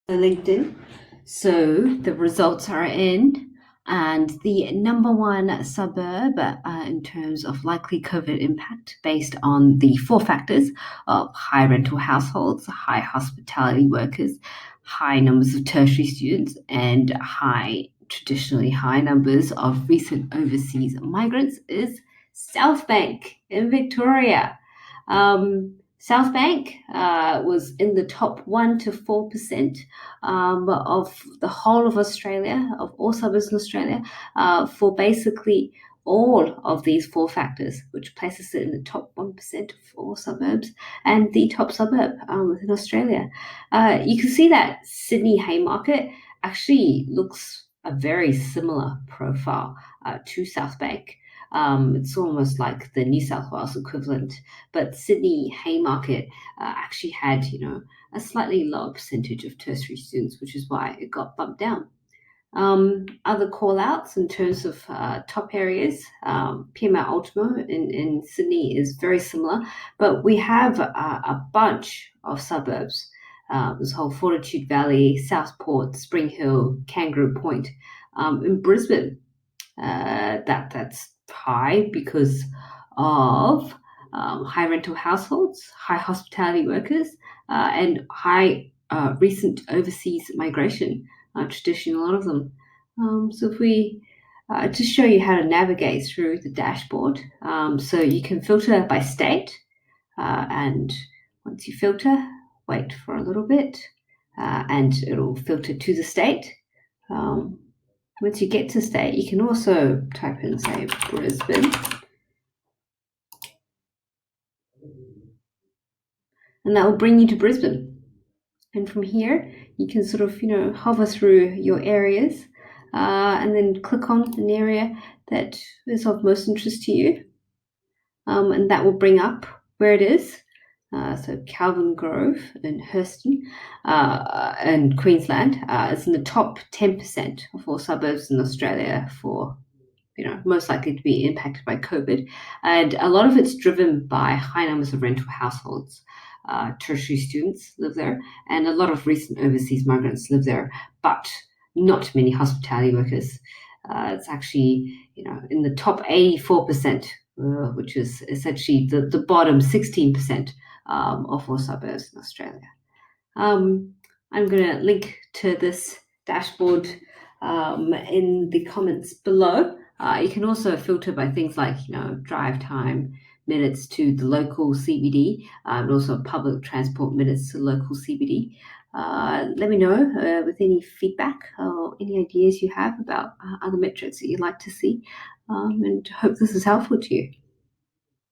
LinkedIn. So the results are in, and the number one suburb in terms of likely COVID impact based on the four factors of high rental households, high hospitality workers, high numbers of tertiary students, and traditionally high numbers of recent overseas migrants is South Bank in Victoria. South Bank was in the top 1 to 4% of the whole of Australia, of all suburbs in Australia, for basically all of these four factors, which places it in the top 1% of all suburbs and the top suburb within Australia. You can see that Sydney Haymarket actually looks a very similar profile to South Bank. It's almost like the New South Wales equivalent, but Sydney Haymarket actually had, a slightly lower percentage of tertiary students, which is why it got bumped down. Other call outs in terms of top areas, PMR Ultimo in Sydney is very similar, but we have a bunch of suburbs. This whole Fortitude Valley, Southport, Spring Hill, Kangaroo Point. In Brisbane, that's high because of high rental households, high hospitality workers, and high recent overseas migration, traditionally a lot of them. So if we just show you how to navigate through the dashboard, so you can filter by state, and once you filter, wait for a little bit, and it'll filter to the state. Once you get to state, you can also type in, say, Brisbane. And that will bring you to Brisbane. And from here, you can sort of, hover through your areas and then click on an area that is of most interest to you. And that will bring up where it is. So Calvin Grove and Hurston and Queensland is in the top 10% of all suburbs in Australia for, most likely to be impacted by COVID. And a lot of it's driven by high numbers of rental households. Tertiary students live there, and a lot of recent overseas migrants live there, but not many hospitality workers. It's actually, in the top 84%, which is essentially the bottom 16% of all suburbs in Australia. I'm going to link to this dashboard in the comments below. You can also filter by things like, drive time, minutes to the local CBD, and also public transport minutes to the local CBD. Let me know with any feedback or any ideas you have about other metrics that you'd like to see, and hope this is helpful to you.